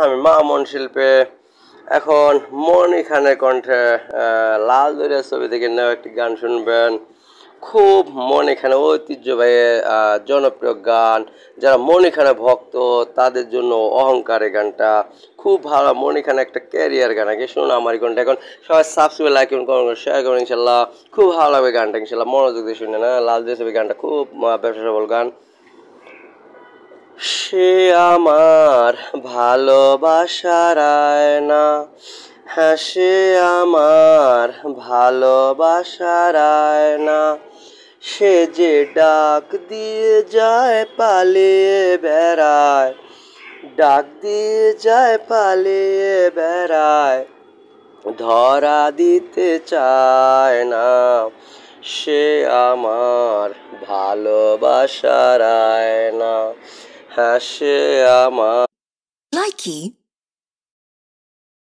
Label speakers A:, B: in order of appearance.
A: আমি মামুন শিল্পে এখন মনি খানের কণ্ঠে লাল দরিয়া ছবি থেকে নেওয়া একটি গান শুনবেন। খুব মনি খানের ঐতিহ্যবাহী জনপ্রিয় গান। যারা মনি খানের ভক্ত তাদের জন্য অহংকারের গানটা খুব ভালো। মনি খান একটা ক্যারিয়ার গান আগে শুনুন আমার গানটা। এখন সবাই সাবস্ক্রাইব লাইক করুন শেয়ার করুন, ইনশাল্লাহ খুব ভালো লাগবে গানটা। ইনশাল্লাহ মনোযোগ দিয়ে শুনে না, লাল দরিয়া ছবি গানটা খুব ব্যবসা সফল গান। সে আমার ভালোবাসার আয়না, হ্যাঁ সে আমার ভালোবাসার আয়না, সে যে ডাক দিয়ে যায় পালিয়ে বেড়ায়, ডাক দিয়ে যায় পালিয়ে বেড়ায়, ধরা দিতে চায় না। সে আমার ভালোবাসার আয়না, হ্যাঁ সে আমার।
B: Likey